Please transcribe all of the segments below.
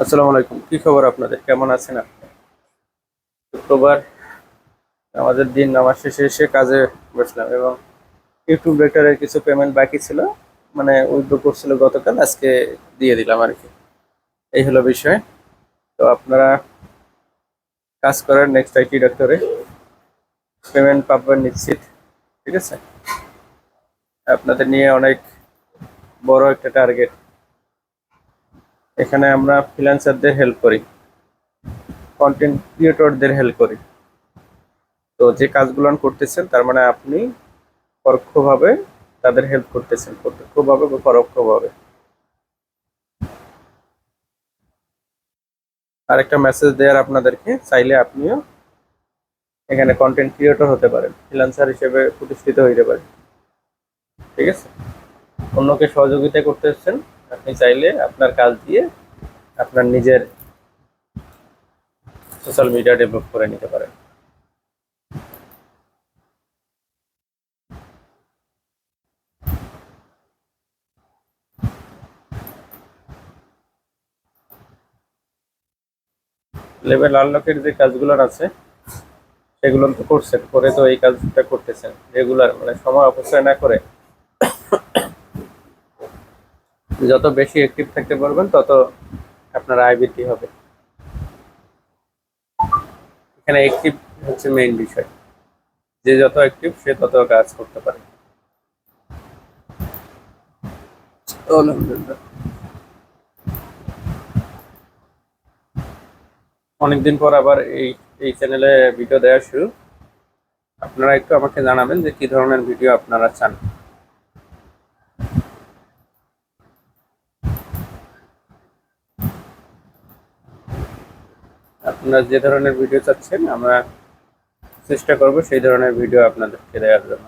আসসালামু আলাইকুম। কি খবর আপনাদের? কেমন আছেন আপনি? শুক্রবার আমাদের দিন নামাজ শেষে এসে কাজে বসলাম এবং ইউটিউব রেটারের কিছু পেমেন্ট বাকি ছিল, মানে উইথড্র করছিল গতকাল, আজকে দিয়ে দিলাম আর কি। এই হলো বিষয়। তো আপনারা কাজ করার নেক্সট আইটি ডক্টরে পেমেন্ট পাবেন নিশ্চিত। ঠিক আছে, আপনাদের নিয়ে অনেক বড় একটা টার্গেট। এখানে আমরা ফ্রিল্যান্সারদের হেল্প করি, কন্টেন্ট ক্রিয়েটরদের হেল্প করি। তো যে কাজগুলো করতেছেন তার মানে আপনি পরোক্ষভাবে তাদের হেল্প করতেছেন, প্রত্যক্ষভাবে বা পরোক্ষভাবে। আরেকটা মেসেজ দেওয়ার আপনাদেরকে, চাইলে আপনিও এখানে কন্টেন্ট ক্রিয়েটর হতে পারেন, ফ্রিল্যান্সার হিসেবে প্রতিষ্ঠিত হইতে পারেন। ঠিক আছে, অন্যকে সহযোগিতা করতেছেন, আপনি চাইলে আপনার কাজ দিয়ে আপনার নিজের সোশ্যাল মিডিয়া ডেভেলপ করে নিতে পারেন। লেভেল আনলকের যে কাজগুলো আছে সেগুলো তো করছেন, করে তো এই কাজটা করতেছেন রেগুলার, মানে সময় অপচয় না করে যত বেশি অ্যাক্টিভ থাকতে পারবেন তত আপনার আয় বৃদ্ধি হবে। এখানে অ্যাক্টিভ হচ্ছে মেইন বিষয়, যে যত অ্যাক্টিভ সে তত কাজ করতে পারে। আলহামদুলিল্লাহ, অনেকদিন পর আবার এই চ্যানেলে ভিডিও দেওয়া শুরু। আপনারা একটু আমাকে জানাবেন যে কি ধরনের ভিডিও আপনারা চান। আপনারা যে ধরনের ভিডিও চাচ্ছেন আমরা চেষ্টা করব সেই ধরনের ভিডিও আপনাদেরকে দেওয়ার জন্য।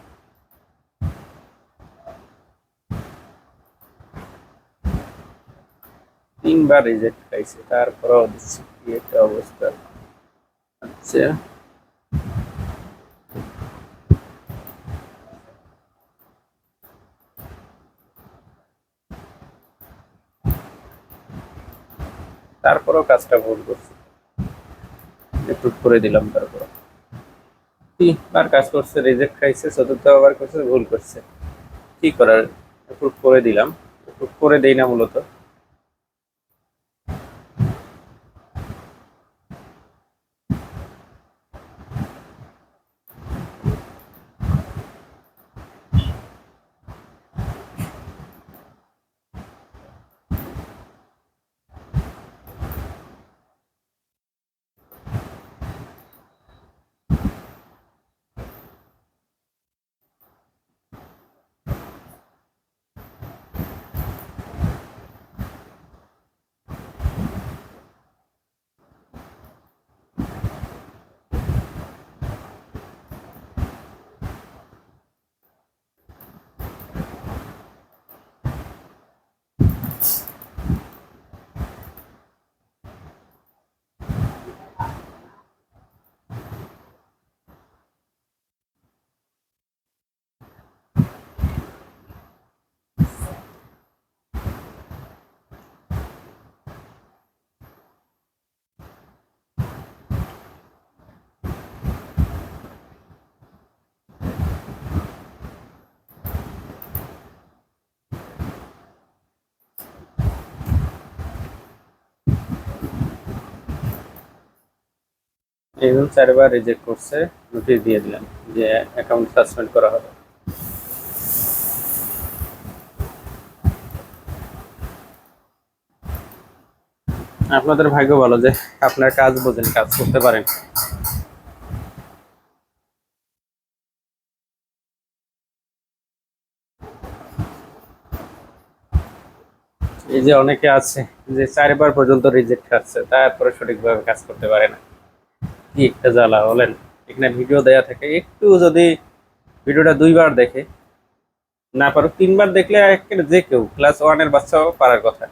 3 বার রিজেক্ট খাইছে, তারপরেও দিচ্ছি, কি একটা অবস্থা। আচ্ছা, তারপরেও কাজটা ভুল করছি, অ্যাপ্রুভ করে দিলাম, তারপর 3 বার কাজ করছে, রিজেক্ট খাইছে, চতুর্থবার করছে, ভুল করছে। কি করার, অ্যাপ্রুভ করে দিলাম। অ্যাপ্রুভ করে দেই না মূলত। এইভাবে 4 বার রিজেক্ট করছে, নোটিশ দিয়ে দিলাম যে অ্যাকাউন্ট সাসপেন্ড করা হবে। আপনাদের ভাগ্য ভালো যে আপনার কাজ বোঝেন, কাজ করতে পারেন। এই যে অনেকে আছে যে 4 বার পর্যন্ত রিজেক্ট খাচ্ছে, তারপরে সঠিকভাবে কাজ করতে পারে না, কি একটা জ্বালা বলেন। এখানে ভিডিও দেয়া থাকে, একটু যদি ভিডিওটা 2 বার দেখে, না পারো 3 বার দেখলে একেবারে যে কেউ ক্লাস 1-এর বাচ্চাও পারার কথা।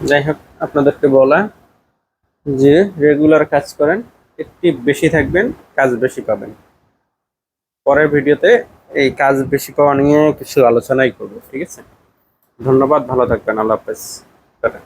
যাই হোক, আপনাদেরকে বলা যে রেগুলার কাজ করেন, একটু বেশি থাকবেন, কাজ বেশি পাবেন। পরের ভিডিওতে এই কাজ বেশি পাওয়া নিয়ে কিছু আলোচনাই করবো, ঠিক আছে? ধন্যবাদ, ভালো থাকবেন, আল্লাহ হাফেজ। টাটা।